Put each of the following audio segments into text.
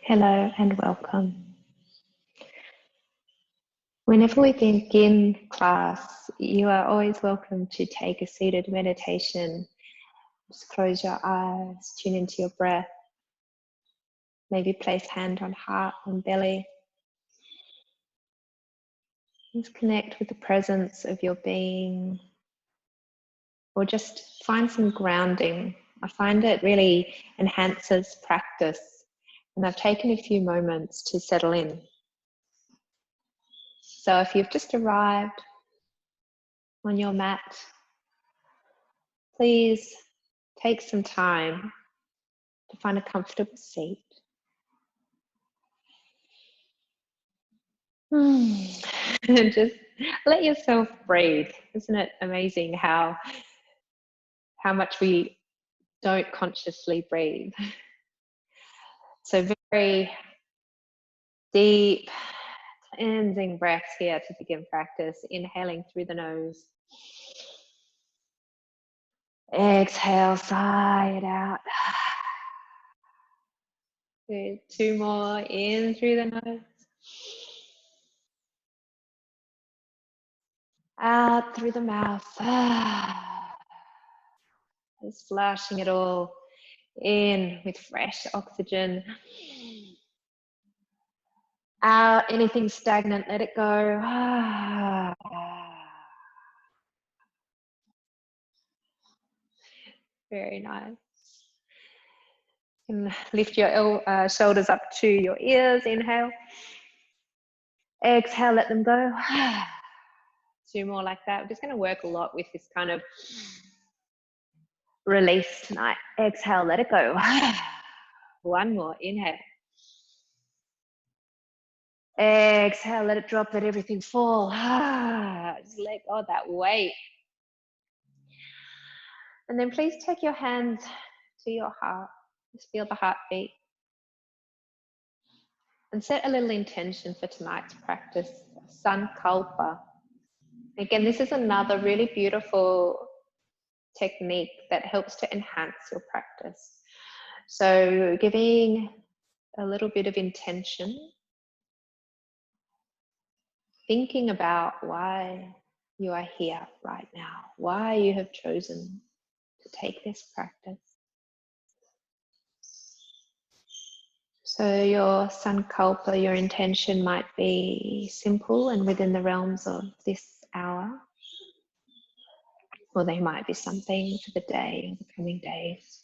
Hello and welcome. Whenever we begin class, you are always welcome to take a seated meditation. Just close your eyes, tune into your breath. Maybe place hand on heart, on belly. Just connect with the presence of your being, or just find some grounding. I find it really enhances practice, and I've taken a few moments to settle in. So if you've just arrived on your mat, please take some time to find a comfortable seat. And just let yourself breathe. Isn't it amazing how much we don't consciously breathe? So very deep cleansing breaths here to begin practice. Inhaling through the nose. Exhale, sigh it out. Good. 2 more, in through the nose. Out through the mouth. Just flushing it all in with fresh oxygen. Out anything stagnant, let it go. Very nice. And lift your shoulders up to your ears. Inhale. Exhale, let them go. 2 more like that. We're just going to work a lot with this kind of release tonight. Exhale, let it go. 1 more. Inhale. Exhale, let it drop, let everything fall. Just let go of that weight. And then please take your hands to your heart. Just feel the heartbeat. And set a little intention for tonight's practice, Sankalpa. Again, this is another really beautiful technique that helps to enhance your practice. So giving a little bit of intention, thinking about why you are here right now, why you have chosen to take this practice. So your sankalpa, your intention might be simple and within the realms of this hour, or they might be something for the day or the coming days,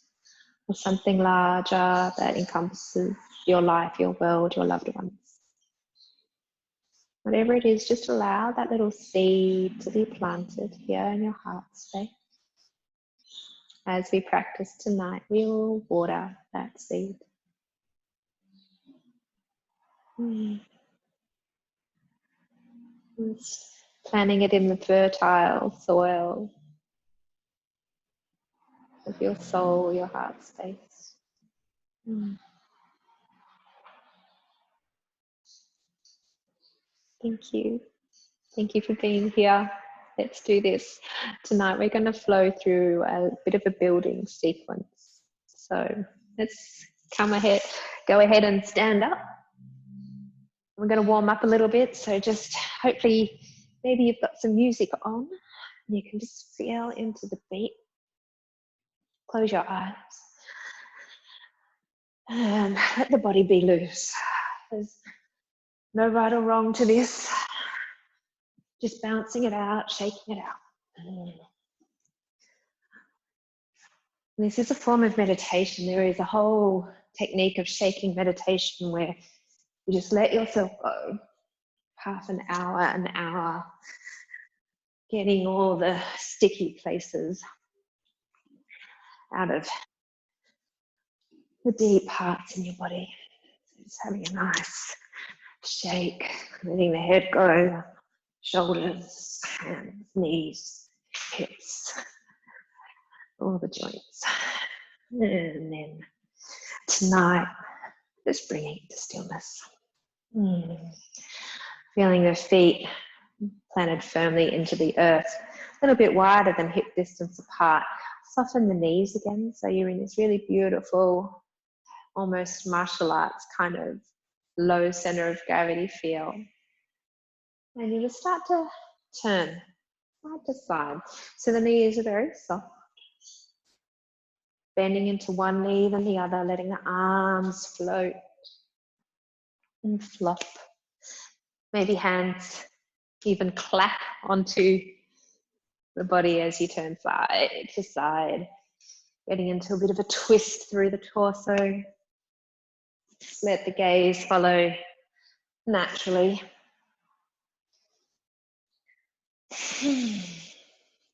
or something larger that encompasses your life, your world, your loved ones. Whatever it is, just allow that little seed to be planted here in your heart space. As we practice tonight, we will water that seed. Planting it in the fertile soil of your soul, your heart space. Thank you. Thank you for being here. Let's do this. Tonight we're going to flow through a bit of a building sequence. So let's go ahead and stand up. We're going to warm up a little bit. So just hopefully maybe you've got some music on. You can just feel into the beat. Close your eyes. And let the body be loose. There's no right or wrong to this. Just bouncing it out, shaking it out. This is a form of meditation. There is a whole technique of shaking meditation where you just let yourself go. Half an hour, getting all the sticky places out of the deep parts in your body. Just having a nice shake, letting the head go, shoulders, hands, knees, hips, all the joints. And then tonight, just bringing it to stillness. Feeling the feet planted firmly into the earth, a little bit wider than hip distance apart. Soften the knees again, so you're in this really beautiful almost martial arts kind of low center of gravity feel. And you just start to turn side to side. So the knees are very soft. Bending into one knee then the other, letting the arms float and flop. Maybe hands even clap onto the body as you turn side to side. Getting into a bit of a twist through the torso. Let the gaze follow naturally.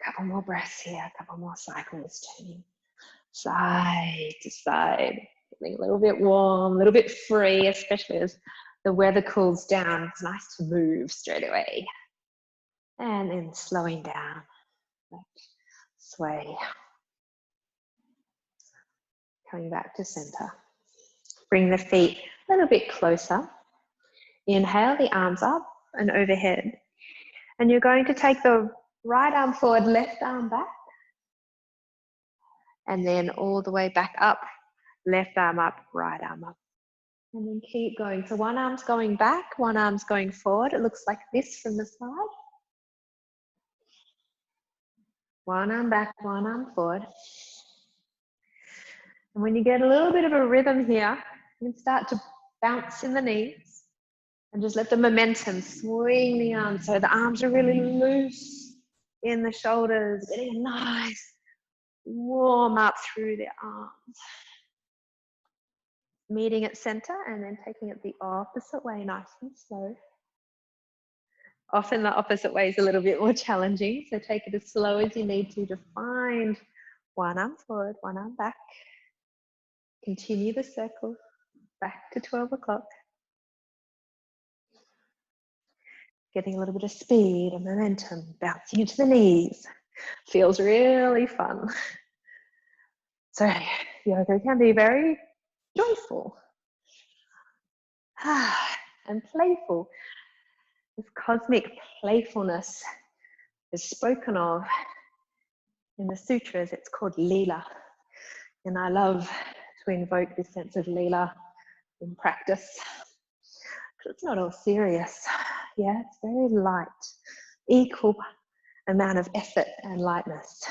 Couple more breaths here, a couple more cycles, turning side to side. Feeling a little bit warm, a little bit free, especially as the weather cools down. It's nice to move straight away. And then slowing down, sway. Coming back to center. Bring the feet a little bit closer. Inhale, the arms up and overhead. And you're going to take the right arm forward, left arm back. And then all the way back up, left arm up, right arm up. And then keep going. So one arm's going back, one arm's going forward. It looks like this from the side. One arm back, one arm forward. And when you get a little bit of a rhythm here, you can start to bounce in the knees and just let the momentum swing the arms. So the arms are really loose in the shoulders, getting a nice warm up through the arms. Meeting at center and then taking it the opposite way, nice and slow. Often the opposite way is a little bit more challenging, so take it as slow as you need to find one arm forward, one arm back. Continue the circle back to 12 o'clock. Getting a little bit of speed and momentum, bouncing into the knees. Feels really fun. So yoga can be very joyful and playful. This cosmic playfulness is spoken of in the sutras. It's called Leela. And I love to invoke this sense of Leela in practice. Because it's not all serious. Yeah, it's very light. Equal amount of effort and lightness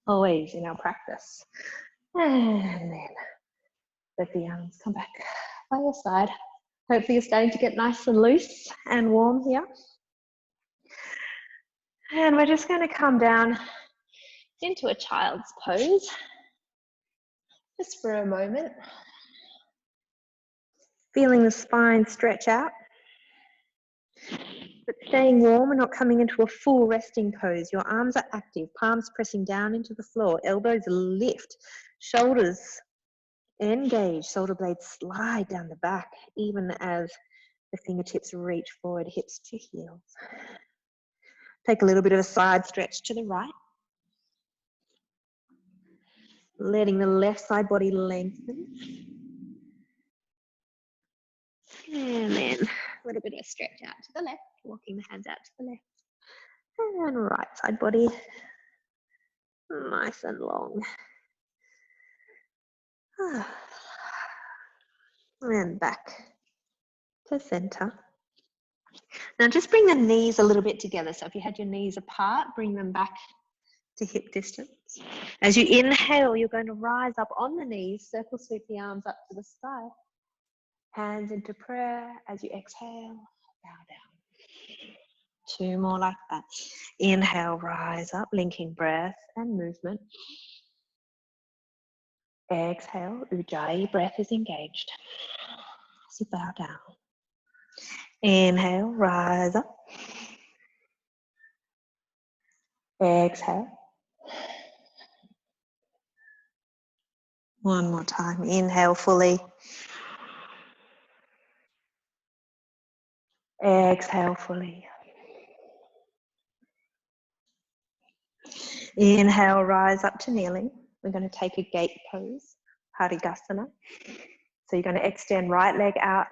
always in our practice. And then let the arms come back by your side. Hopefully you're starting to get nice and loose and warm here. And we're just going to come down into a child's pose, just for a moment. Feeling the spine stretch out, but staying warm and not coming into a full resting pose. Your arms are active, palms pressing down into the floor, elbows lift, shoulders engage, shoulder blades slide down the back, even as the fingertips reach forward, hips to heels. Take a little bit of a side stretch to the right. Letting the left side body lengthen. And then a little bit of a stretch out to the left, walking the hands out to the left. And right side body, nice and long. And back to center. Now just bring the knees a little bit together. So if you had your knees apart, bring them back to hip distance. As you inhale, you're going to rise up on the knees, circle sweep the arms up to the sky. Hands into prayer. As you exhale, bow down. 2 more like that. Inhale, rise up, linking breath and movement. Exhale, Ujjayi, breath is engaged. So bow down. Inhale, rise up. Exhale. One more time. Inhale fully. Exhale fully. Inhale, rise up to kneeling. We're going to take a gate pose, Parigasana. So you're going to extend right leg out,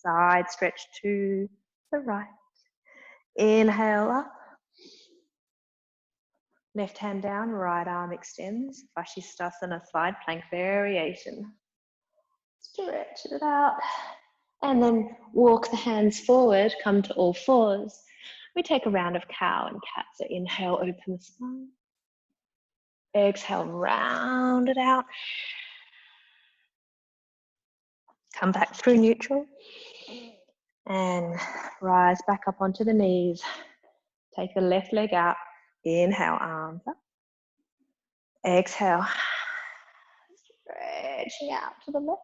side stretch to the right. Inhale up. Left hand down, right arm extends. Vashisthasana, side plank variation. Stretch it out. And then walk the hands forward, come to all fours. We take a round of cow and cat. So inhale, open the spine. Exhale, round it out. Come back through neutral. And rise back up onto the knees. Take the left leg out. Inhale, arms up. Exhale. Stretching out to the left.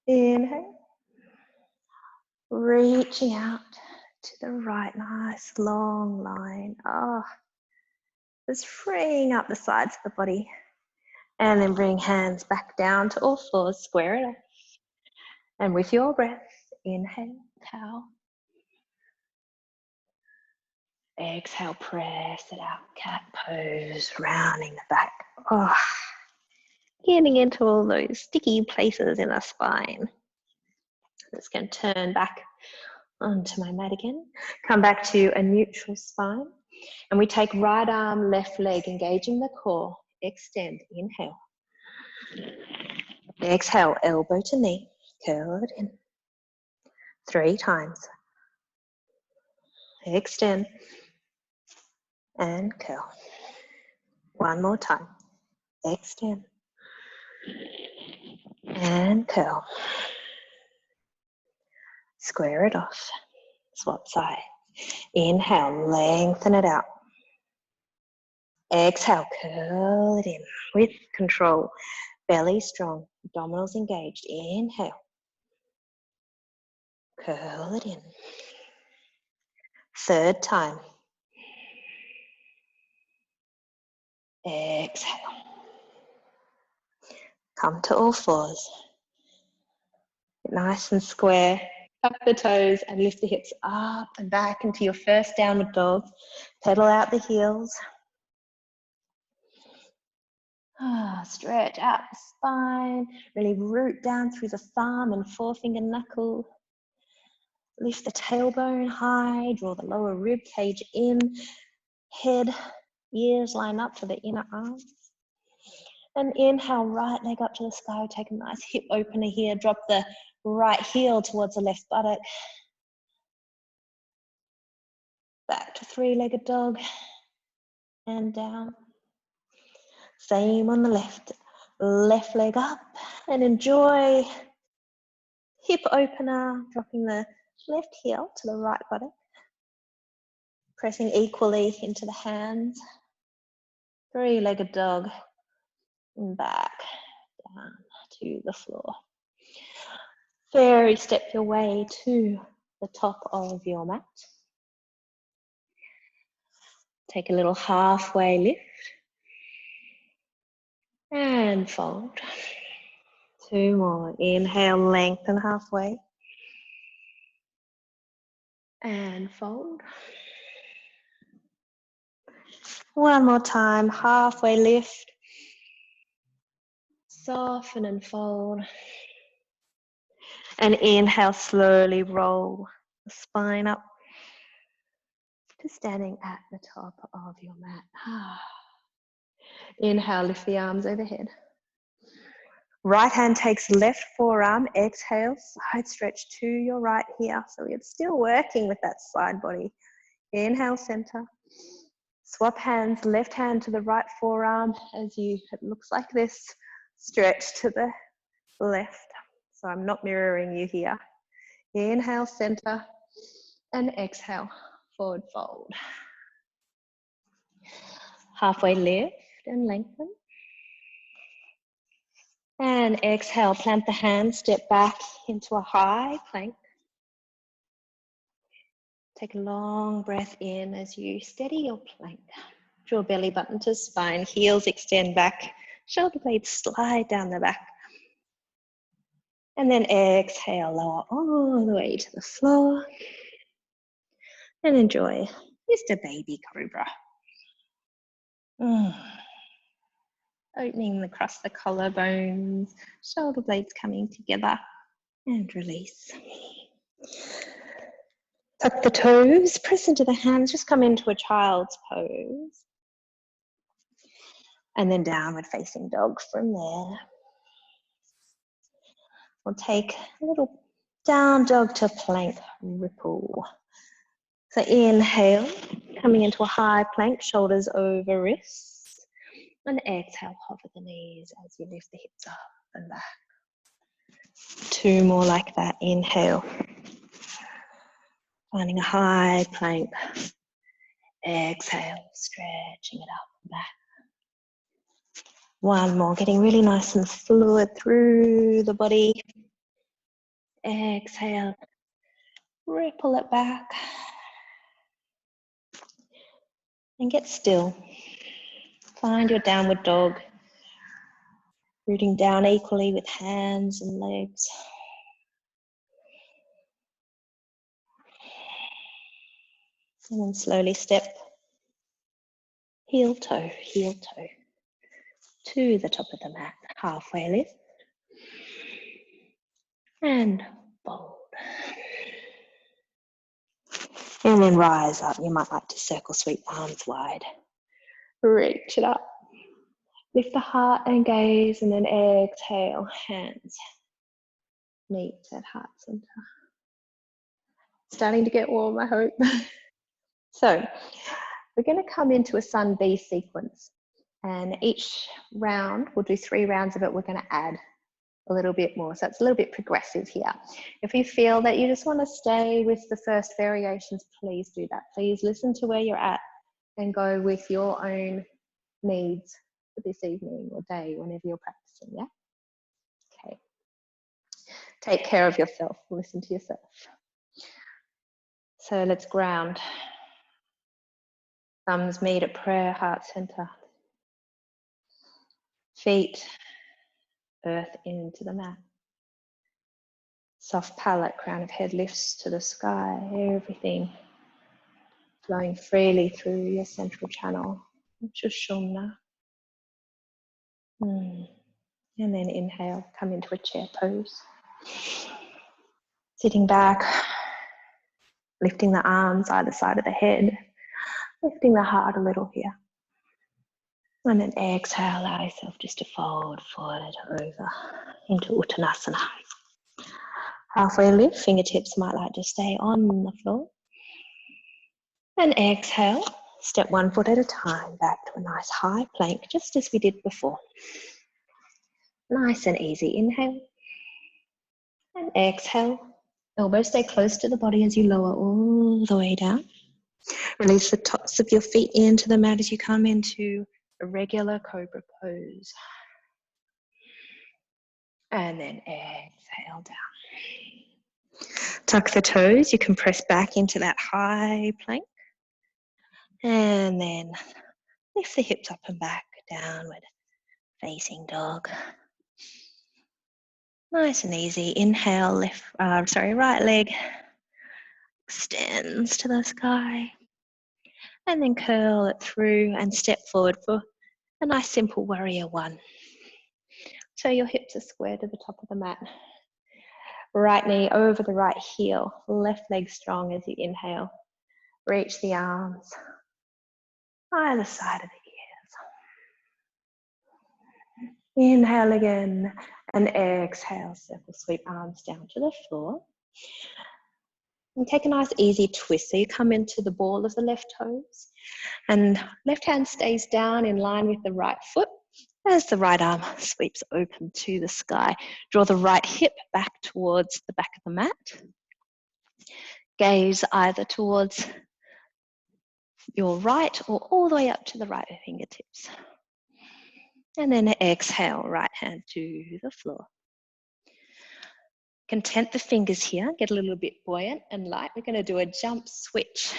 Inhale. Reaching out to the right. Nice long line. Oh, just freeing up the sides of the body. And then bring hands back down to all fours. Square it off. And with your breath, inhale, cow. Exhale, press it out. Cat pose, rounding the back. Oh, getting into all those sticky places in the spine. I'm just going to turn back onto my mat again. Come back to a neutral spine. And we take right arm, left leg, engaging the core. Extend, inhale. Exhale, elbow to knee. Curl it in. 3 times. Extend. And curl. 1 more time. Extend. And curl. Square it off. Swap side. Inhale, lengthen it out. Exhale, curl it in with control. Belly strong, abdominals engaged. Inhale. Curl it in. 3rd time. Exhale. Come to all fours. Get nice and square. Tuck the toes and lift the hips up and back into your first downward dog. Pedal out the heels. Stretch out the spine. Really root down through the thumb and forefinger knuckle. Lift the tailbone high. Draw the lower rib cage in. Head, ears line up for the inner arms. And inhale, right leg up to the sky. Take a nice hip opener here. Drop the right heel towards the left buttock. Back to 3-legged dog. And down. Same on the left. Left leg up. And enjoy hip opener. Dropping the left heel to the right buttock. Pressing equally into the hands. 3-legged dog. And back down to the floor. Fairy step your way to the top of your mat. Take a little halfway lift. And fold. 2 more. Inhale, lengthen halfway. And fold. 1 more time. Halfway lift. Soften and fold. And inhale, slowly roll the spine up to standing at the top of your mat. Inhale, lift the arms overhead. Right hand takes left forearm. Exhale, side stretch to your right here. So we're still working with that side body. Inhale, center. Swap hands, left hand to the right forearm as it looks like this. Stretch to the left. So I'm not mirroring you here. Inhale, center, and exhale, forward fold. Halfway lift and lengthen. And exhale, plant the hands, step back into a high plank. Take a long breath in as you steady your plank. Draw belly button to spine, heels extend back, shoulder blades slide down the back. And then exhale, lower all the way to the floor. And enjoy Mr. Baby Cobra. Opening across the collarbones, shoulder blades coming together, and release. Tuck the toes, press into the hands, just come into a child's pose. And then downward facing dog from there. We'll take a little down dog to plank ripple. So inhale, coming into a high plank, shoulders over wrists. And exhale, hover the knees as you lift the hips up and back. 2 more like that. Inhale. Finding a high plank. Exhale, stretching it up and back. 1 more, getting really nice and fluid through the body. Exhale, ripple it back. And get still. Find your downward dog. Rooting down equally with hands and legs. And then slowly step heel toe to the top of the mat. Halfway lift. And fold. And then rise up. You might like to circle sweep, arms wide. Reach it up. Lift the heart and gaze, and then exhale, hands meet at heart center. Starting to get warm, I hope. So, we're going to come into a Sun B sequence, and each round, we'll do 3 rounds of it, we're going to add a little bit more. So it's a little bit progressive here. If you feel that you just want to stay with the first variations, please do that. Please listen to where you're at and go with your own needs for this evening or day, whenever you're practicing, yeah? Okay. Take care of yourself, listen to yourself. So let's ground. Thumbs meet at prayer, heart center. Feet, earth into the mat. Soft palate, crown of head lifts to the sky, everything flowing freely through your central channel, Sushumna. And then inhale, come into a chair pose. Sitting back, lifting the arms either side of the head, lifting the heart a little here. And then exhale, allow yourself just to fold forward over into Uttanasana. Halfway lift, fingertips might like to stay on the floor. And exhale, step 1 foot at a time, back to a nice high plank, just as we did before. Nice and easy. Inhale. And exhale. Elbows stay close to the body as you lower all the way down. Release the tops of your feet into the mat as you come into a regular cobra pose. And then exhale down. Tuck the toes. You can press back into that high plank. And then lift the hips up and back, downward facing dog. Nice and easy. Inhale, right leg extends to the sky. And then curl it through and step forward for a nice simple warrior 1. So your hips are square to the top of the mat. Right knee over the right heel, left leg strong as you inhale. Reach the arms either side of the ears. Inhale again and exhale, circle sweep arms down to the floor. And take a nice easy twist. So you come into the ball of the left toes and left hand stays down in line with the right foot as the right arm sweeps open to the sky. Draw the right hip back towards the back of the mat. Gaze either towards your right or all the way up to the right fingertips. And then exhale, right hand to the floor. Content the fingers here, get a little bit buoyant and light. We're going to do a jump switch.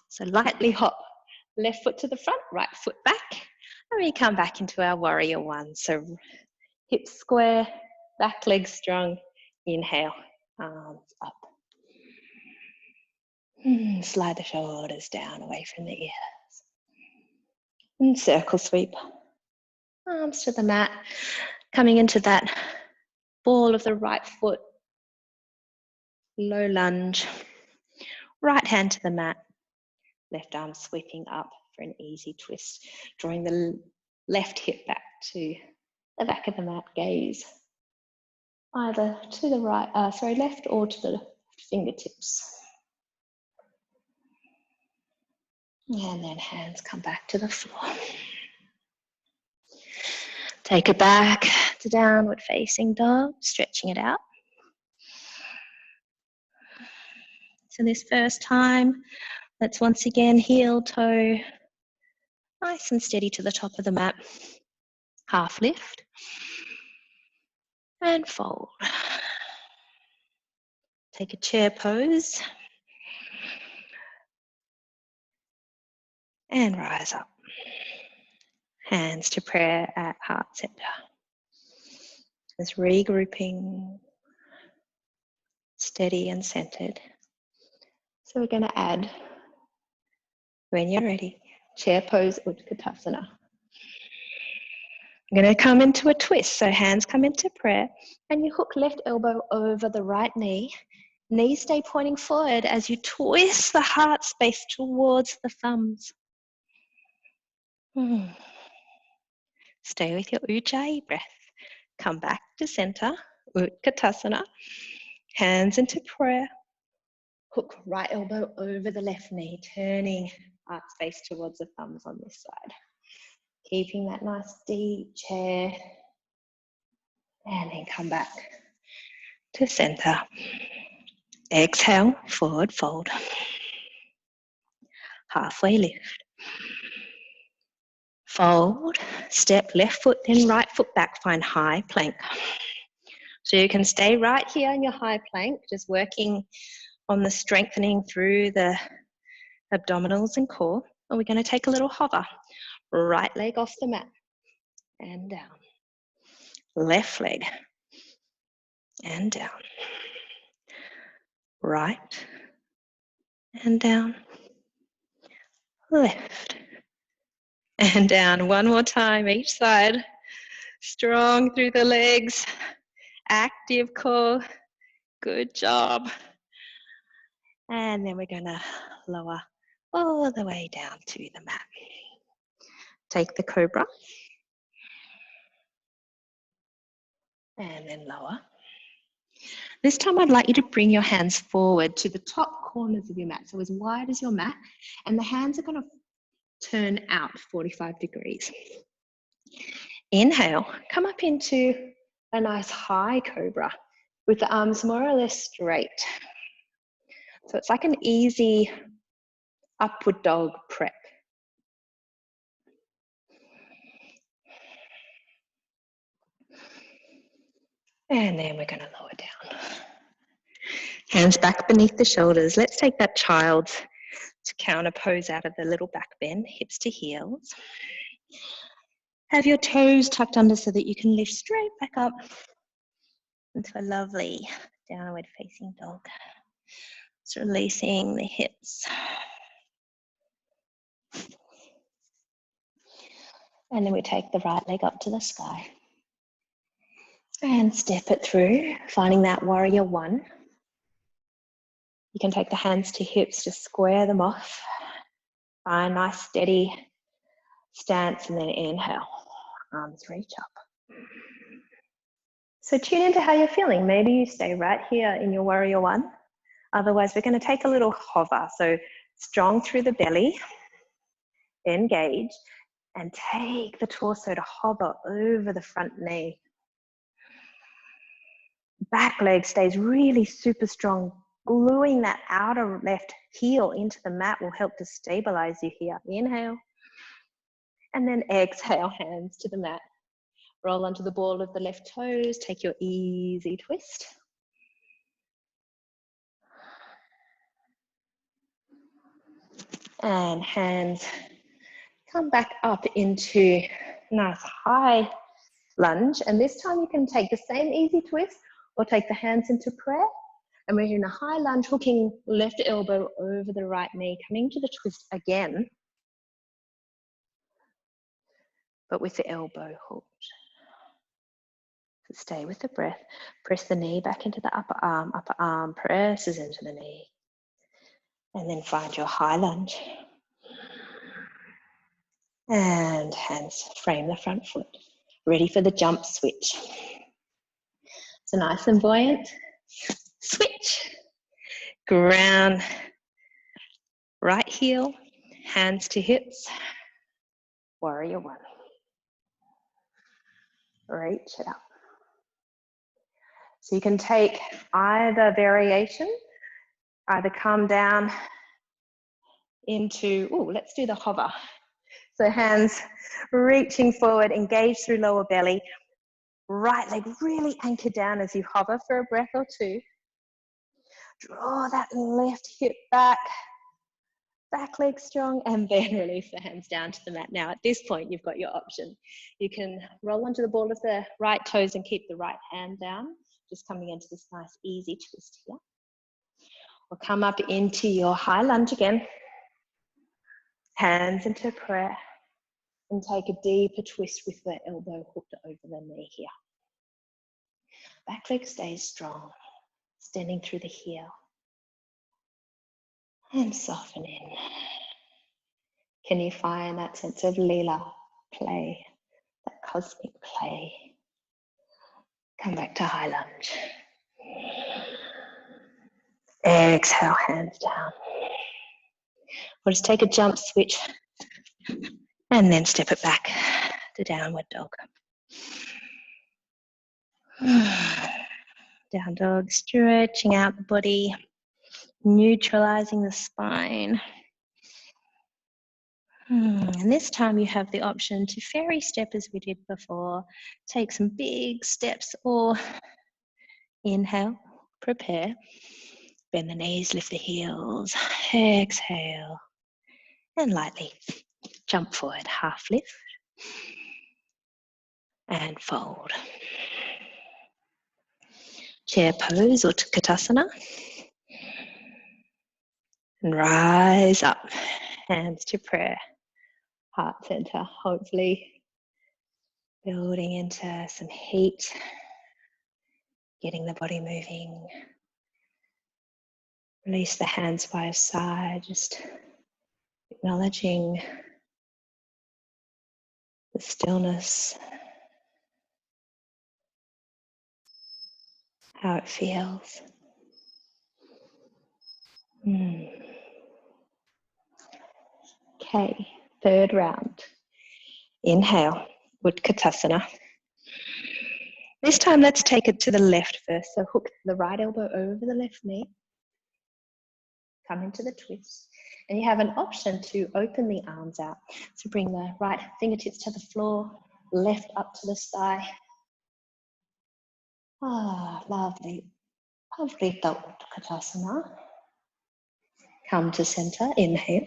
So lightly hop, left foot to the front, right foot back. And we come back into our warrior 1. So hips square, back leg strong. Inhale, arms up. Slide the shoulders down away from the ears. And circle sweep. Arms to the mat. Coming into that ball of the right foot. Low lunge. Right hand to the mat. Left arm sweeping up for an easy twist. Drawing the left hip back to the back of the mat. Gaze either to the right, left or to the fingertips. And then hands come back to the floor. Take it back to downward facing dog, stretching it out. So this first time, let's once again heel toe nice and steady to the top of the mat. Half lift and fold. Take a chair pose and rise up. Hands to prayer at heart center. Just regrouping, steady and centered. So we're going to add, when you're ready, chair pose Utkatasana. I'm going to come into a twist. So hands come into prayer and you hook left elbow over the right knee. Knees stay pointing forward as you twist the heart space towards the thumbs. Stay with your Ujjayi breath. Come back to center, Utkatasana. Hands into prayer. Hook right elbow over the left knee, turning heart space towards the thumbs on this side. Keeping that nice deep chair. And then come back to center. Exhale, forward fold. Halfway lift. Fold, step left foot, then right foot back, find high plank. So you can stay right here in your high plank, just working on the strengthening through the abdominals and core. And we're going to take a little hover. Right leg off the mat and down. Left leg and down. Right and down. Left and down. One more time each side. Strong through the legs. Active core. Good job. And then we're going to lower all the way down to the mat. Take the cobra. And then lower. This time I'd like you to bring your hands forward to the top corners of your mat, so as wide as your mat, and the hands are going to turn out 45 degrees. Inhale, come up into a nice high cobra with the arms more or less straight. So it's like an easy upward dog prep. And then we're going to lower down. Hands back beneath the shoulders. Let's take that child's to counter pose out of the little back bend, hips to heels. Have your toes tucked under so that you can lift straight back up into a lovely downward facing dog. Just releasing the hips. And then we take the right leg up to the sky. And step it through, finding that warrior one. You can take the hands to hips, just square them off. Find a nice steady stance and then inhale. Arms reach up. So tune into how you're feeling. Maybe you stay right here in your warrior one. Otherwise, we're going to take a little hover. So strong through the belly, engage, and take the torso to hover over the front knee. Back leg stays really super strong. Gluing that outer left heel into the mat will help to stabilize you here. Inhale. And then exhale, hands to the mat. Roll onto the ball of the left toes. Take your easy twist. And hands come back up into nice high lunge. And this time you can take the same easy twist or take the hands into prayer. And we're in a high lunge, hooking left elbow over the right knee, coming to the twist again, but with the elbow hooked. So stay with the breath. Press the knee back into the upper arm presses into the knee. And then find your high lunge. And hands frame the front foot. Ready for the jump switch. So nice and buoyant. Switch. Ground. Right heel, hands to hips. Warrior one. Reach it up. So you can take either variation, either come down into, let's do the hover. So hands reaching forward, engage through lower belly. Right leg really anchored down as you hover for a breath or two. Draw that left hip back, back leg strong, and then release the hands down to the mat. Now at this point, you've got your option. You can roll onto the ball of the right toes and keep the right hand down, just coming into this nice easy twist here. Or come up into your high lunge again. Hands into prayer. And take a deeper twist with the elbow hooked over the knee here. Back leg stays strong, extending through the heel. And soften in. Can you find that sense of lila play, that cosmic play? Come back to high lunge. Exhale, hands down. We'll just take a jump switch and then step it back to downward dog. Down dog, stretching out the body, neutralizing the spine. And this time you have the option to fairy step as we did before. Take some big steps or inhale, prepare. Bend the knees, lift the heels. Exhale. And lightly jump forward, half lift. And fold. Chair pose or Utkatasana. And rise up, hands to prayer. Heart center, hopefully building into some heat, getting the body moving. Release the hands by your side, just acknowledging the stillness, how it feels. Okay, third round. Inhale, Utkatasana. This time let's take it to the left first. So hook the right elbow over the left knee. Come into the twist. And you have an option to open the arms out. So bring the right fingertips to the floor, left up to the sky. Lovely. Lovely Utkatasana. Come to center, inhale.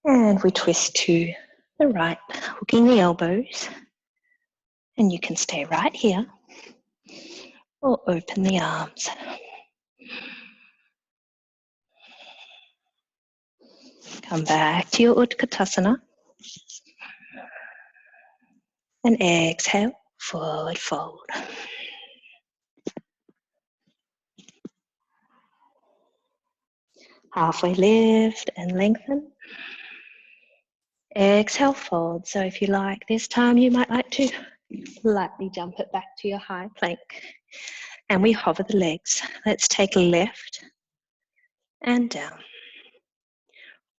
And we twist to the right, hooking the elbows. And you can stay right here or open the arms. Come back to your Utkatasana. And exhale, forward fold. Halfway lift and lengthen. Exhale, fold. So if you like, this time you might like to lightly jump it back to your high plank. And we hover the legs. Let's take left and down.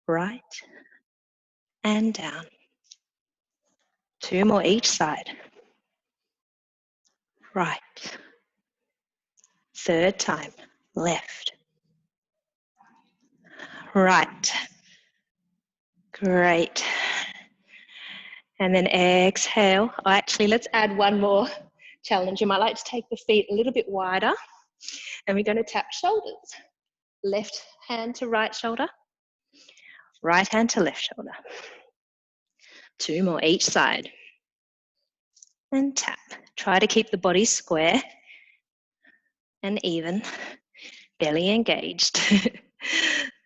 Right and down. 2 more each side. Right. Third time. Left. Right. Great. And then exhale. Actually, let's add one more challenge. You might like to take the feet a little bit wider. And we're going to tap shoulders. Left hand to right shoulder. Right hand to left shoulder. 2 more each side. And tap. Try to keep the body square and even. Belly engaged.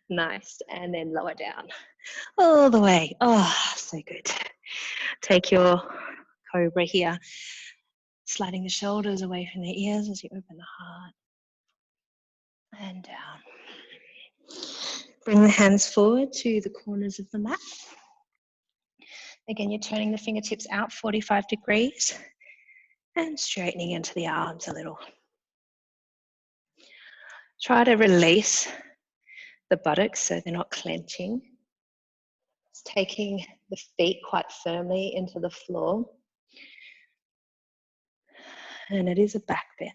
Nice. And then lower down. All the way. Oh, so good. Take your cobra here. Sliding the shoulders away from the ears as you open the heart. And down. Bring the hands forward to the corners of the mat. Again, you're turning the fingertips out 45 degrees. And straightening into the arms a little. Try to release the buttocks so they're not clenching. It's taking the feet quite firmly into the floor. And it is a back bend.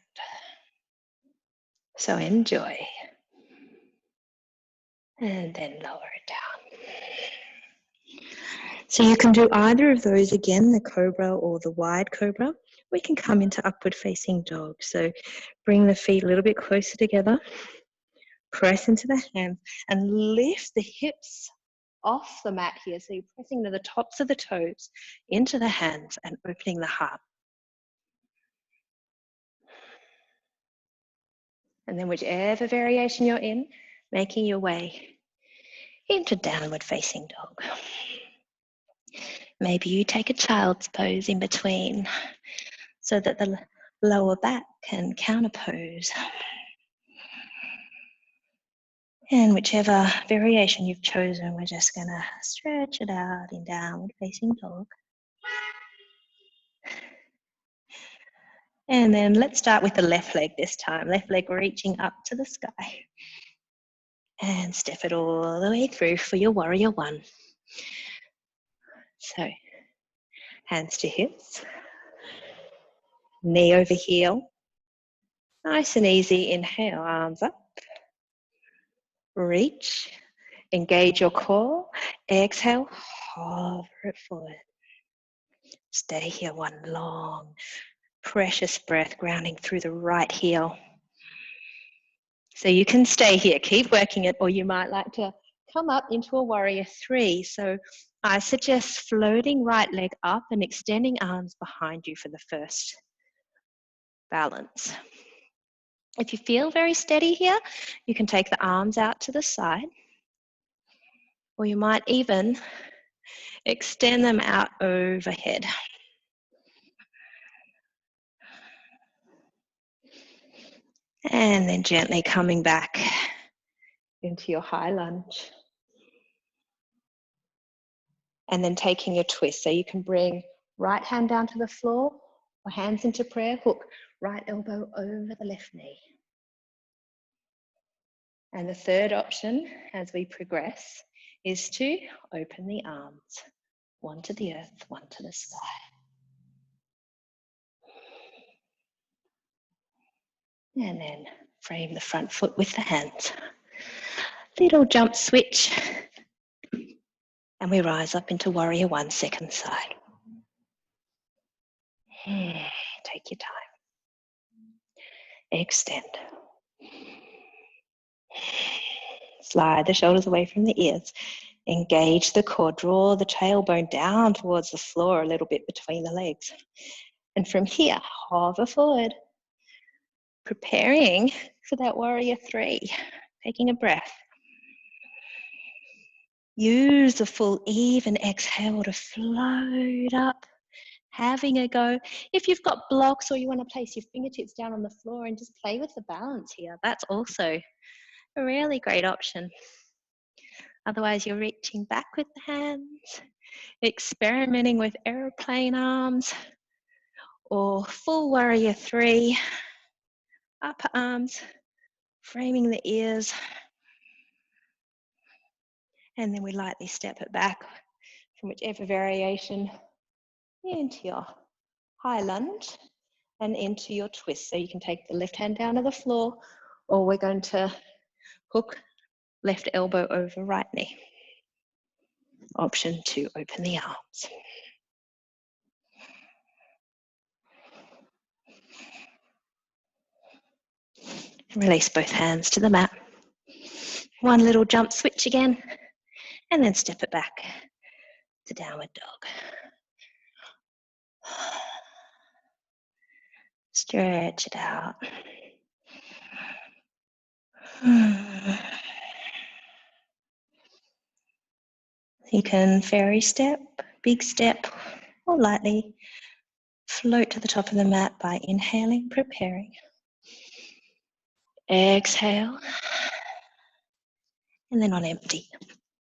So enjoy. And then lower it down. So you can do either of those again, the cobra or the wide cobra. We can come into upward facing dog. So bring the feet a little bit closer together. Press into the hands and lift the hips off the mat here. So you're pressing to the tops of the toes into the hands and opening the heart. And then whichever variation you're in, making your way into downward facing dog. Maybe you take a child's pose in between so that the lower back can counterpose. And whichever variation you've chosen, we're just going to stretch it out in downward facing dog. And then let's start with the left leg this time. Left leg reaching up to the sky. And step it all the way through for your warrior one. So, hands to hips. Knee over heel. Nice and easy. Inhale, arms up. Reach. Engage your core. Exhale, hover it forward. Stay here one long, precious breath, grounding through the right heel. So you can stay here, keep working it, or you might like to come up into a warrior three. So I suggest floating right leg up and extending arms behind you for the first balance. If you feel very steady here, you can take the arms out to the side, or you might even extend them out overhead. And then gently coming back into your high lunge. And then taking your twist. So you can bring right hand down to the floor or hands into prayer, hook right elbow over the left knee. And the third option as we progress is to open the arms, one to the earth, one to the sky. And then frame the front foot with the hands. Little jump switch. And we rise up into warrior one, second side. Take your time. Extend. Slide the shoulders away from the ears. Engage the core. Draw the tailbone down towards the floor a little bit between the legs. And from here, hover forward. Preparing for that warrior three. Taking a breath. Use the full even exhale to float up. Having a go. If you've got blocks or you want to place your fingertips down on the floor and just play with the balance here, that's also a really great option. Otherwise, you're reaching back with the hands, experimenting with airplane arms, or full warrior three, upper arms, framing the ears, and then we lightly step it back from whichever variation into your high lunge and into your twist. So you can take the left hand down to the floor, or we're going to hook left elbow over right knee. Option to open the arms. Release both hands to the mat. One little jump switch again, and then step it back to downward dog. Stretch it out. You can fairy step, big step, or lightly float to the top of the mat by inhaling, preparing. Exhale. And then on empty,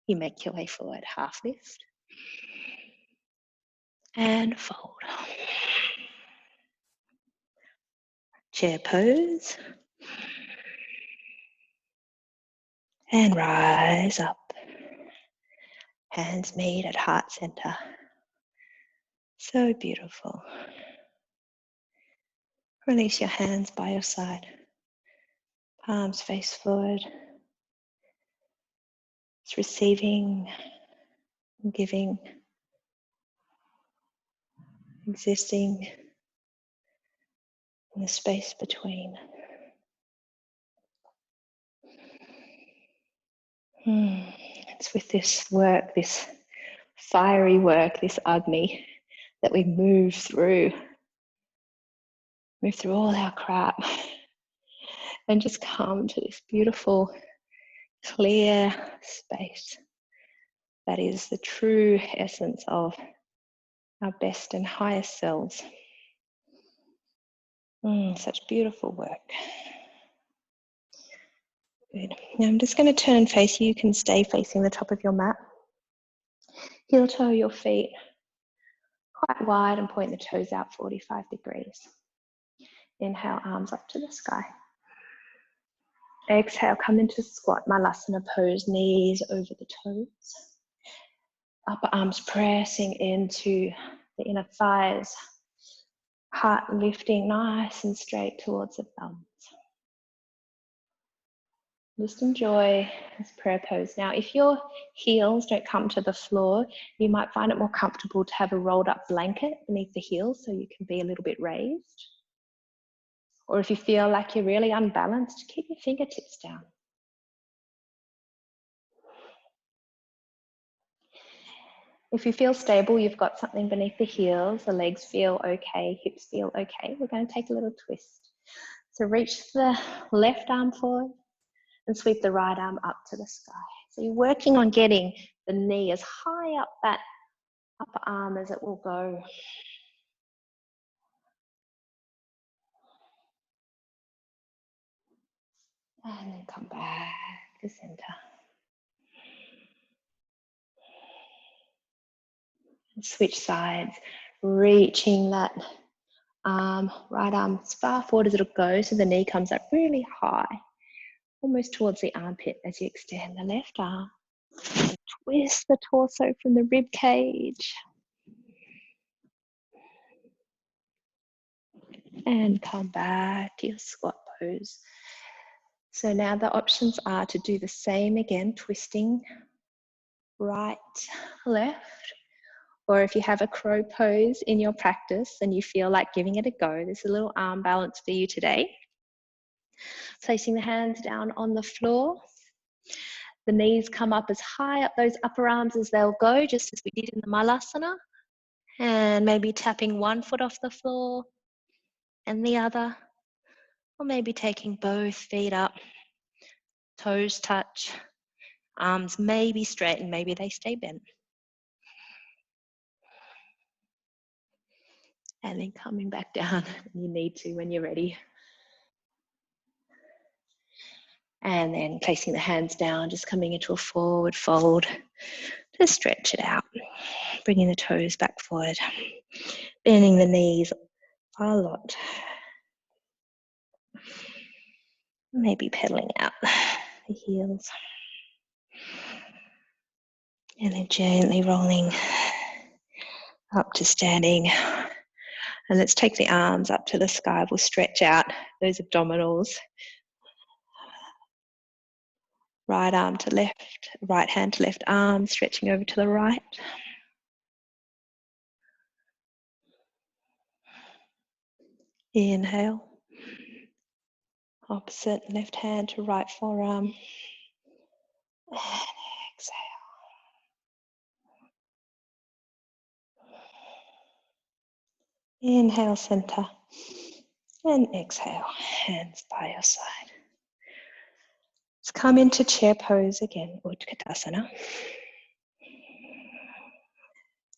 you make your way forward, half lift. And fold. Chair pose. And rise up. Hands meet at heart center. So beautiful. Release your hands by your side. Palms face forward. It's receiving and giving, existing in the space between. It's with this work, this fiery work, this Agni, that we move through all our crap and just come to this beautiful, clear space that is the true essence of our best and highest selves. Such beautiful work. Good. Now I'm just going to turn and face you. You can stay facing the top of your mat. Heel toe your feet quite wide and point the toes out 45 degrees. Inhale, arms up to the sky. Exhale, come into squat Malasana pose, knees over the toes. Upper arms pressing into the inner thighs. Heart lifting nice and straight towards the thumbs. Just enjoy this prayer pose. Now, if your heels don't come to the floor, you might find it more comfortable to have a rolled up blanket beneath the heels so you can be a little bit raised. Or if you feel like you're really unbalanced, keep your fingertips down. If you feel stable, you've got something beneath the heels, the legs feel okay, hips feel okay, we're going to take a little twist. So reach the left arm forward and sweep the right arm up to the sky. So you're working on getting the knee as high up that upper arm as it will go. And then come back to center. And switch sides, reaching that right arm as far forward as it'll go so the knee comes up really high, almost towards the armpit as you extend the left arm. And twist the torso from the rib cage. And come back to your squat pose. So now the options are to do the same again, twisting right, left, or if you have a crow pose in your practice and you feel like giving it a go, there's a little arm balance for you today. Placing the hands down on the floor. The knees come up as high up those upper arms as they'll go, just as we did in the Malasana. And maybe tapping one foot off the floor and the other, or maybe taking both feet up, toes touch, arms maybe straight and maybe they stay bent. And then coming back down when you need to, when you're ready. And then placing the hands down, just coming into a forward fold to stretch it out. Bringing the toes back forward, bending the knees a lot. Maybe pedaling out the heels. And then gently rolling up to standing. And let's take the arms up to the sky. We'll stretch out those abdominals. Right arm to left, right hand to left arm, stretching over to the right. Inhale. Opposite left hand to right forearm. And exhale. Inhale, center. And exhale, hands by your side. Let's come into chair pose again, Utkatasana.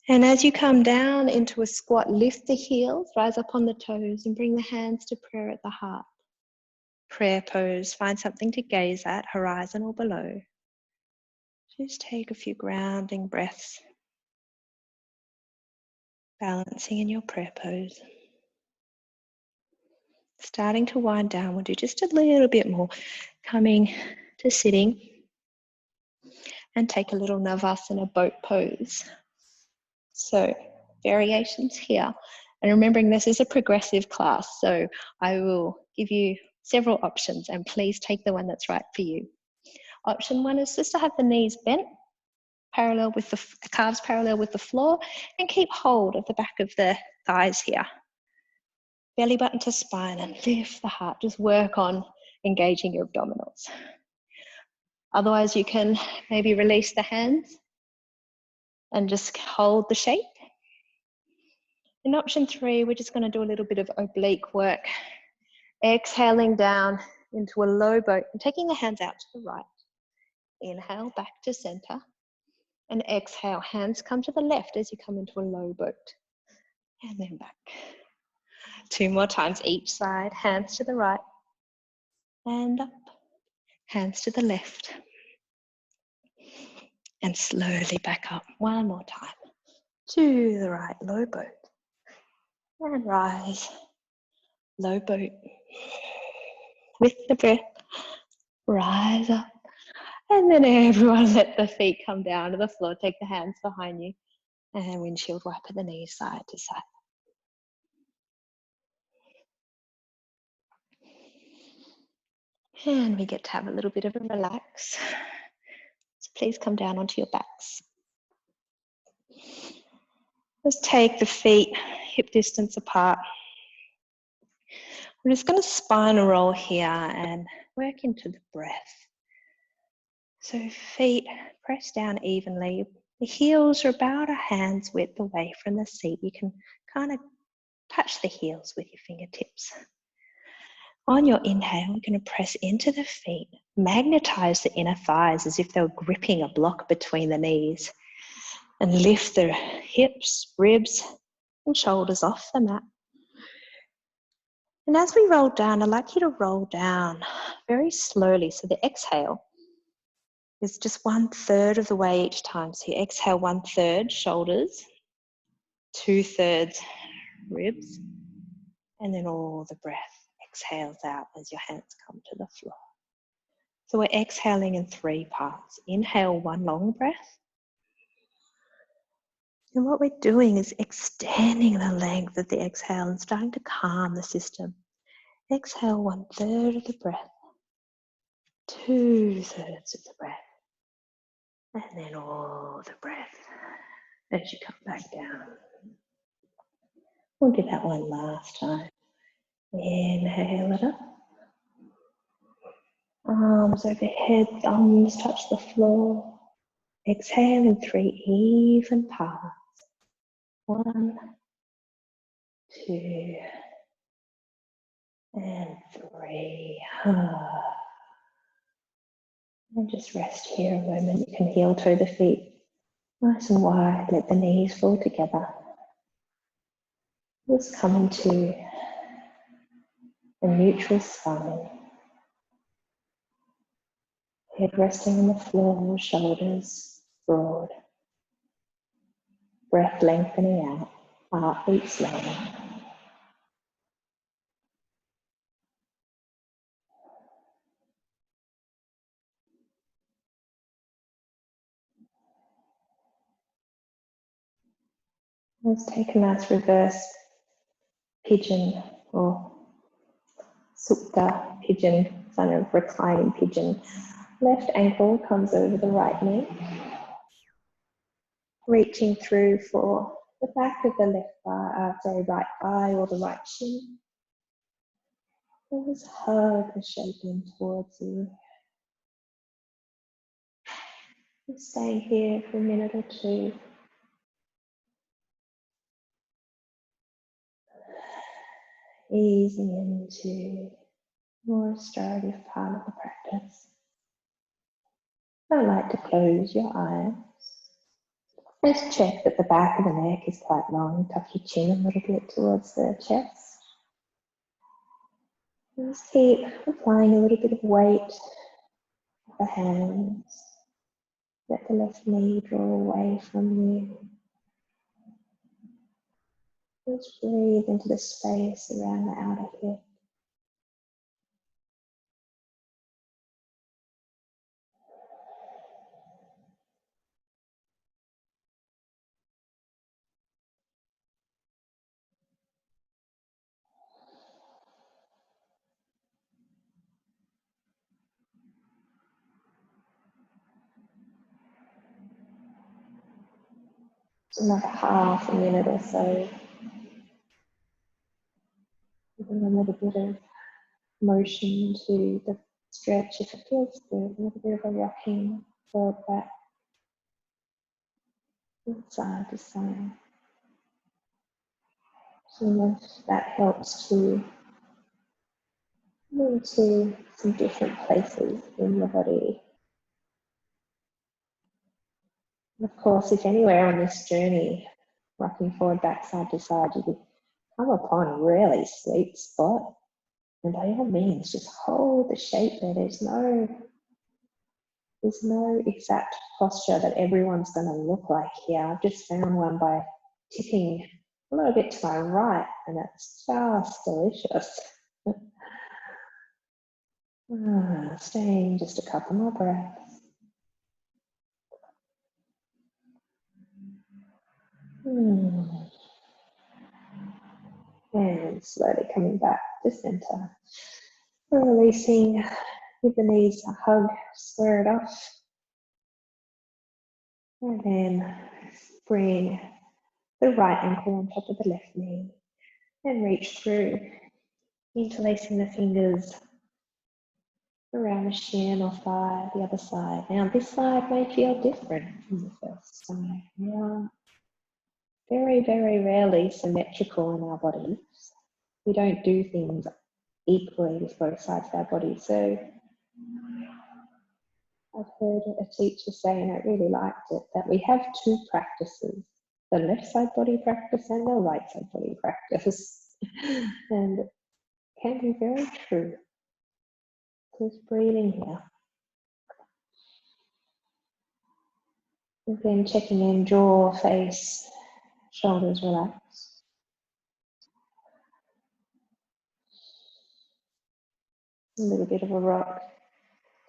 And as you come down into a squat, lift the heels, rise up on the toes, and bring the hands to prayer at the heart. Prayer pose, find something to gaze at, horizon or below. Just take a few grounding breaths, balancing in your prayer pose. Starting to wind down. We'll do just a little bit more. Coming to sitting and take a little Navasana boat pose. So variations here. And remembering this is a progressive class, so I will give you several options and please take the one that's right for you. Option one is just to have the knees bent, parallel with the calves parallel with the floor, and keep hold of the back of the thighs here. Belly button to spine and lift the heart. Just work on engaging your abdominals. Otherwise, you can maybe release the hands and just hold the shape. In option three, we're just going to do a little bit of oblique work. Exhaling down into a low boat and taking the hands out to the right. Inhale back to center. And exhale, hands come to the left as you come into a low boat. And then back. 2 more times each side. Hands to the right. And up. Hands to the left. And slowly back up. 1 more time. To the right, low boat. And rise. Low boat. With the breath. Rise up. And then everyone let the feet come down to the floor. Take the hands behind you. And windshield wiper the knees side to side. And we get to have a little bit of a relax. So please come down onto your backs. Let's take the feet hip distance apart. We're just going to spine roll here and work into the breath. So feet press down evenly. The heels are about a hand's width away from the seat. You can kind of touch the heels with your fingertips. On your inhale, you're going to press into the feet, magnetize the inner thighs as if they were gripping a block between the knees, and lift the hips, ribs, and shoulders off the mat. And as we roll down, I'd like you to roll down very slowly. So the exhale is just 1/3 of the way each time. So you exhale 1/3 shoulders, 2/3 ribs, and then all the breath exhales out as your hands come to the floor. So we're exhaling in 3 parts. Inhale 1 long breath. And what we're doing is extending the length of the exhale and starting to calm the system. Exhale 1/3 of the breath, 2/3 of the breath, and then all the breath as you come back down. We'll do that one last time. Inhale it up. Arms overhead, thumbs touch the floor. Exhale in 3 even parts. 1, 2, and 3. And just rest here a moment. You can heel toe the feet nice and wide. Let the knees fall together. Just come into a neutral spine. Head resting on the floor, shoulders broad. Breath lengthening out, heartbeat slowing. Let's take a nice reverse pigeon or supta pigeon, kind of reclining pigeon. Left ankle comes over the right knee. Reaching through for the back of the right thigh or the right shin. And just hug the shape in towards you. Just stay here for a minute or two. Easing into more restorative part of the practice. I like to close your eyes. Just check that the back of the neck is quite long. Tuck your chin a little bit towards the chest. Just keep applying a little bit of weight with the hands. Let the left knee draw away from you. Just breathe into the space around the outer hip. Another half a minute or so. Giving a little bit of motion to the stretch if it feels good. A little bit of a rocking forward back, side to side. So that helps to move to some different places in the body. And of course, if anywhere on this journey, rocking forward, back, side to side, you could come upon a really sweet spot. And by all means, just hold the shape there. There's no exact posture that everyone's going to look like here. I've just found one by tipping a little bit to my right, and it's just delicious. Staying just a couple more breaths. And slowly coming back to center. Releasing, give the knees a hug, square it off. And then bring the right ankle on top of the left knee and reach through, interlacing the fingers around the shin or thigh, the other side. Now this side may feel different from the first side. We are very, very rarely symmetrical in our bodies. We don't do things equally with both sides of our body. So I've heard a teacher say, and I really liked it, that we have two practices, the left side body practice and the right side body practice. And it can be very true. Just breathing here. And then checking in, jaw, face, shoulders relaxed. A little bit of a rock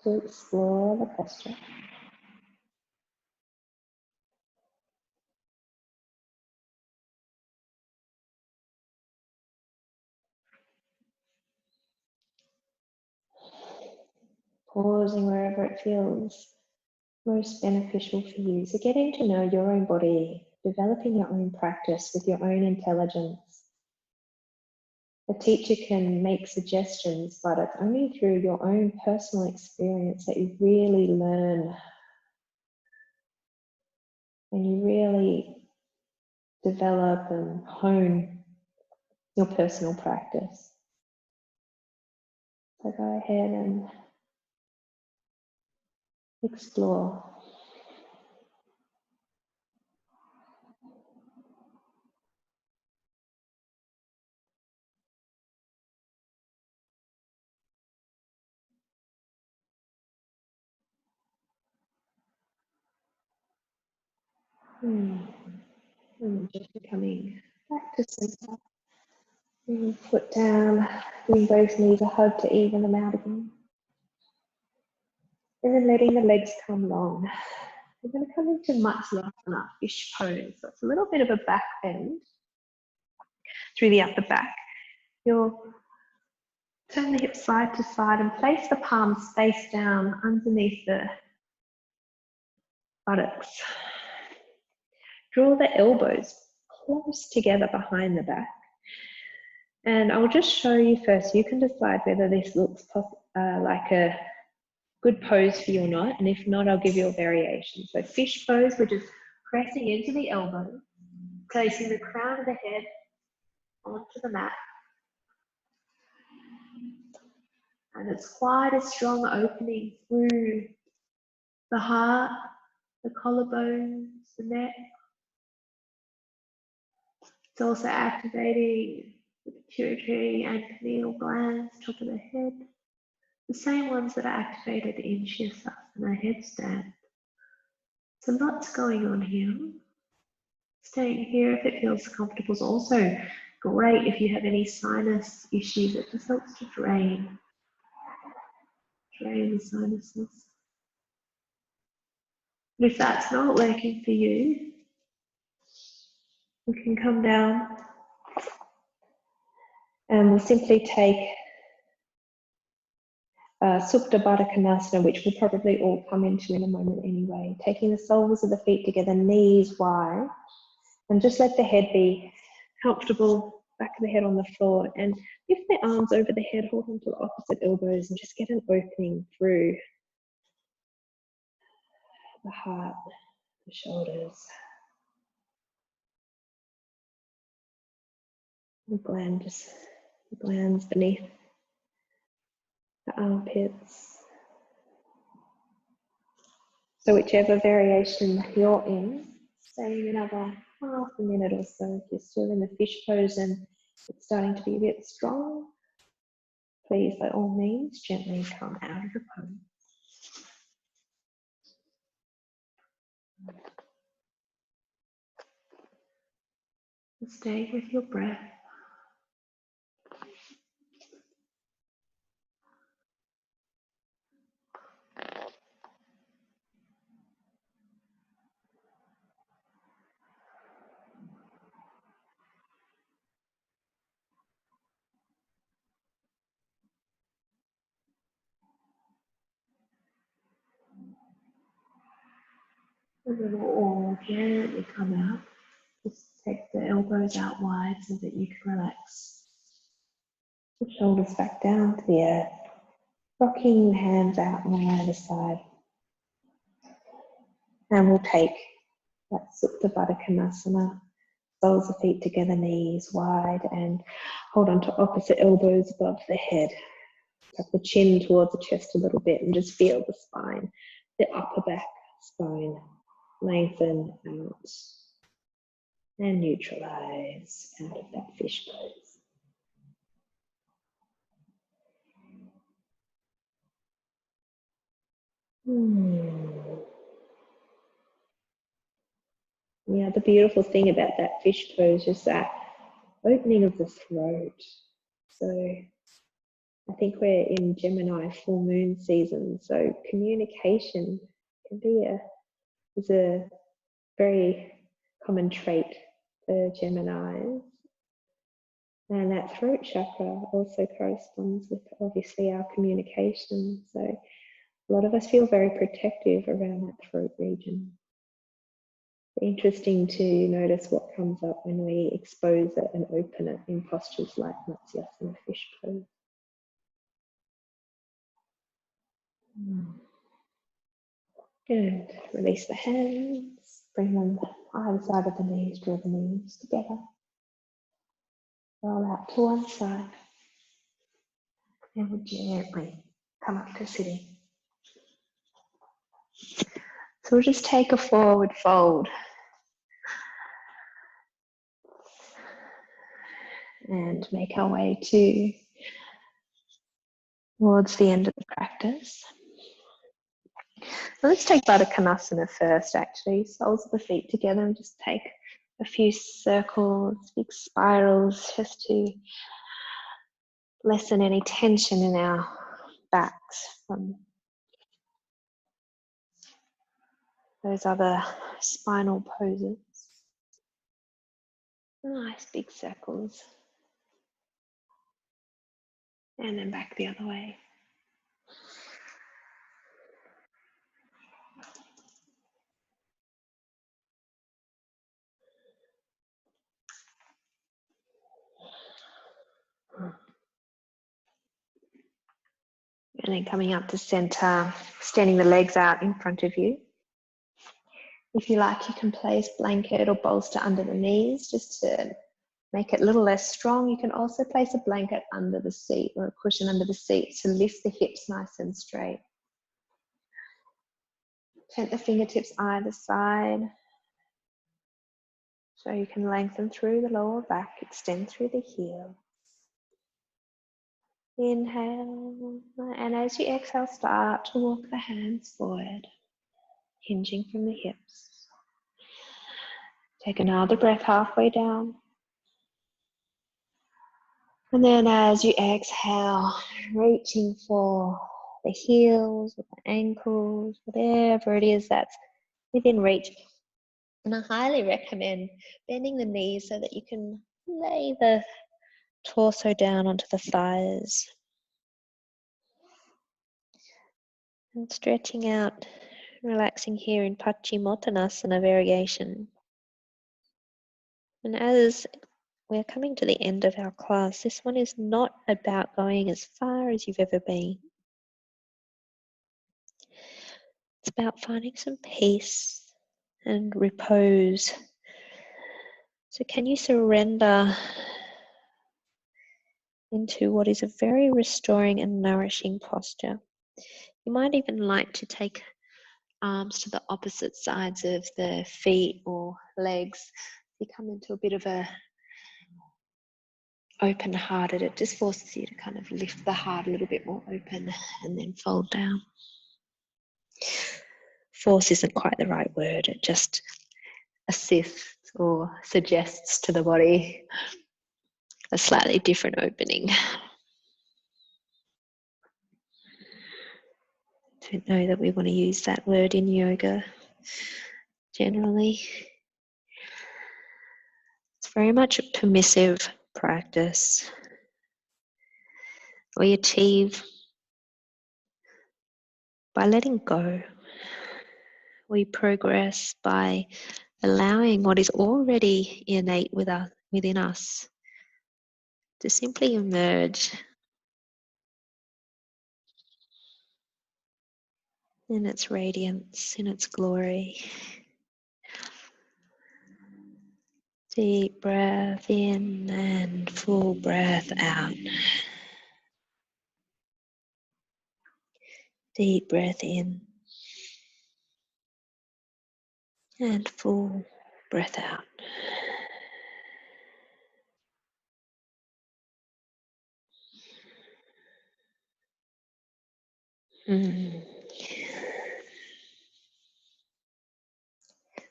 to explore the posture. Pausing wherever it feels most beneficial for you. So getting to know your own body, developing your own practice with your own intelligence. A teacher can make suggestions, but it's only through your own personal experience that you really learn and you really develop and hone your personal practice. So go ahead and explore. Just coming back to center. Bring foot down, bring both knees a hug to even them out again. And then letting the legs come long. We're going to come into Matsuyasana, fish pose. So it's a little bit of a back bend through the upper back. You'll turn the hips side to side and place the palms face down underneath the buttocks. Draw the elbows close together behind the back. And I'll just show you first. You can decide whether this looks like a good pose for you or not. And if not, I'll give you a variation. So fish pose, we're just pressing into the elbow, placing the crown of the head onto the mat. And it's quite a strong opening through the heart, the collarbones, the neck. It's also activating the pituitary and pineal glands, top of the head. The same ones that are activated in Sirsasana headstand. So lots going on here. Staying here if it feels comfortable is also great if you have any sinus issues. It just helps to drain the sinuses. But if that's not working for you, you can come down and we'll simply take Supta Baddha Konasana, which we'll probably all come into in a moment anyway. Taking the soles of the feet together, knees wide, And just let the head be comfortable, back of the head on the floor. And lift the arms over the head, hold on to the opposite elbows and just get an opening through the heart, the shoulders, the glands beneath the armpits. So whichever variation you're in, stay another half a minute or so. If you're still in the fish pose and it's starting to be a bit strong, please, by all means, gently come out of the pose. And stay with your breath. And then we'll all gently come out. Just take the elbows out wide so that you can relax the shoulders back down to the earth. Rocking the hands out on either side. And we'll take that Supta Baddha Konasana. Soles of feet together, knees wide, and hold on to opposite elbows above the head. Tuck the chin towards the chest a little bit and just feel the spine, the upper back spine lengthen out and neutralize out of that fish pose. Yeah, the beautiful thing about that fish pose is that opening of the throat. So I think we're in Gemini full moon season, so communication can be is a very common trait for Geminis. And that throat chakra also corresponds with obviously our communication. So a lot of us feel very protective around that throat region. Interesting to notice what comes up when we expose it and open it in postures like Matsyasana fish pose. Good. Release the hands, bring them either side of the knees, draw the knees together. Roll out to one side. And we'll gently come up to sitting. So we'll just take a forward fold. And make our way towards the end of the practice. So let's take Baddha Konasana first, actually. Soles of the feet together and just take a few circles, big spirals, just to lessen any tension in our backs from those other spinal poses. Nice big circles. And then back the other way. And then coming up to center, extending the legs out in front of you. If you like, you can place blanket or bolster under the knees just to make it a little less strong. You can also place a blanket under the seat or a cushion under the seat to lift the hips nice and straight. Tent the fingertips either side so you can lengthen through the lower back, extend through the heel. Inhale, and as you exhale, start to walk the hands forward, hinging from the hips. Take another breath halfway down. And then as you exhale, reaching for the heels or the ankles, whatever it is that's within reach. And I highly recommend bending the knees so that you can lay the torso down onto the thighs. And stretching out, relaxing here in Paschimottanasana variation. And as we're coming to the end of our class, this one is not about going as far as you've ever been. It's about finding some peace and repose. So can you surrender into what is a very restoring and nourishing posture? You might even like to take arms to the opposite sides of the feet or legs. You come into a bit of a open-hearted, it just forces you to kind of lift the heart a little bit more open and then fold down. Force isn't quite the right word, it just assists or suggests to the body a slightly different opening. Don't know that we want to use that word in yoga generally. It's very much a permissive practice. We achieve by letting go. We progress by allowing what is already innate within us to simply emerge in its radiance, in its glory. Deep breath in and full breath out. Deep breath in and full breath out.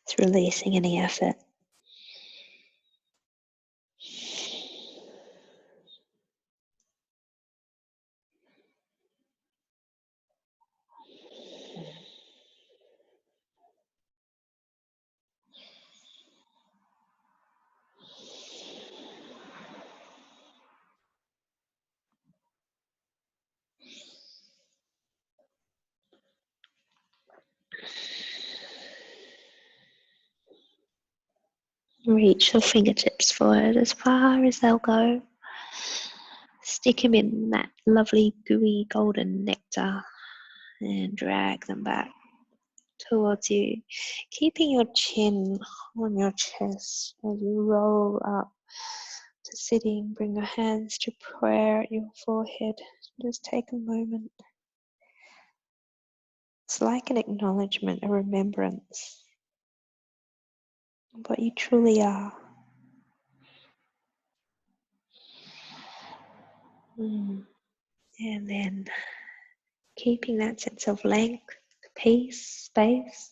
It's releasing any effort. Reach your fingertips forward as far as they'll go. Stick them in that lovely gooey golden nectar and drag them back towards you, keeping your chin on your chest as you roll up to sitting. Bring your hands to prayer at your forehead. Just take a moment. It's like an acknowledgement, a remembrance of what you truly are. And then keeping that sense of length, peace, space,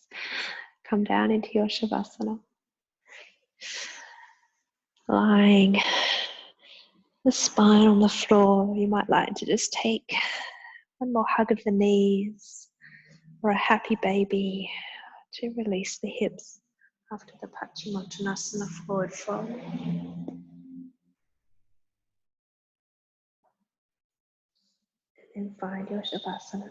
come down into your Shavasana. Lying the spine on the floor, you might like to just take one more hug of the knees or a happy baby to release the hips after the Paschimottanasana forward fold. And then find your Shavasana.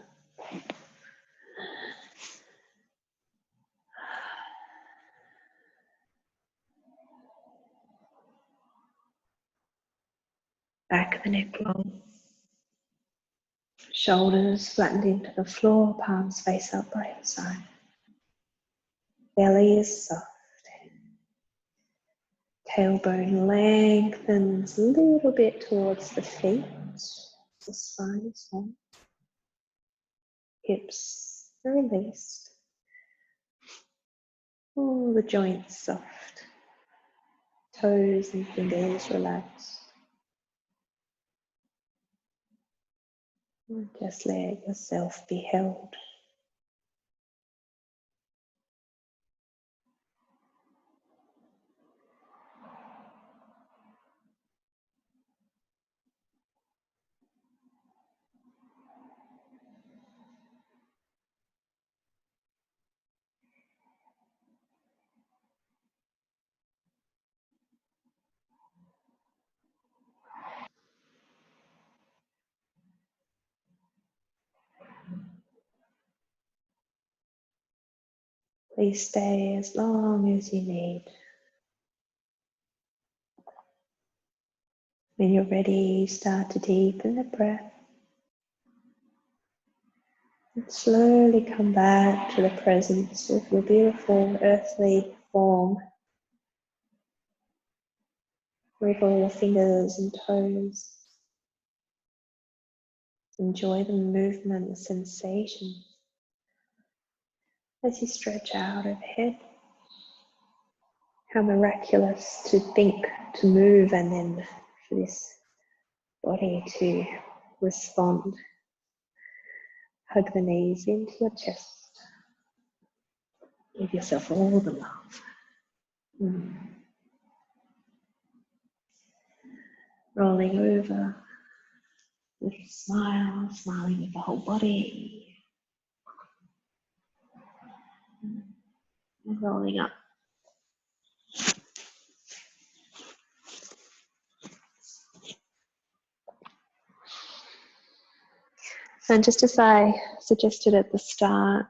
Back of the neck long. Shoulders flattened into the floor, palms face up by your side. Belly is soft. Tailbone lengthens a little bit towards the feet. The spine is long. Hips are released. All the joints soft. Toes and fingers relaxed. And just let yourself be held. Please stay as long as you need. When you're ready, start to deepen the breath. And slowly come back to the presence of your beautiful earthly form. Wiggle your fingers and toes. Enjoy the movement, the sensation as you stretch out overhead. How miraculous to think, to move, and then for this body to respond. Hug the knees into your chest. Give yourself all the love. Rolling over. Little smile, smiling with the whole body. And rolling up. And just as I suggested at the start,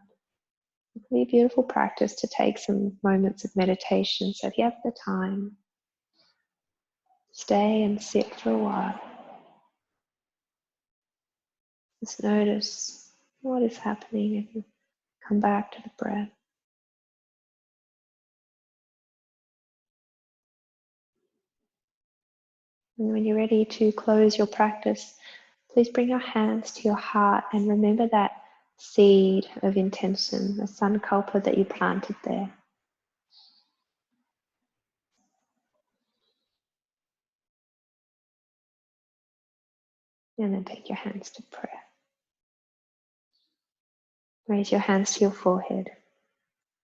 it can be a beautiful practice to take some moments of meditation. So if you have the time, stay and sit for a while. Just notice what is happening and come back to the breath. And when you're ready to close your practice, please bring your hands to your heart and remember that seed of intention, the sankalpa that you planted there. And then take your hands to prayer. Raise your hands to your forehead,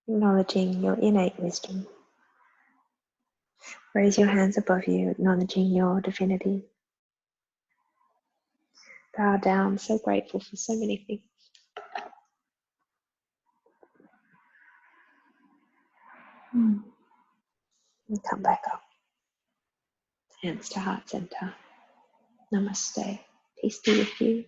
acknowledging your innate wisdom. Raise your hands above you, acknowledging your divinity. Bow down, so grateful for so many things. And come back up. Hands to heart center. Namaste. Peace be with you.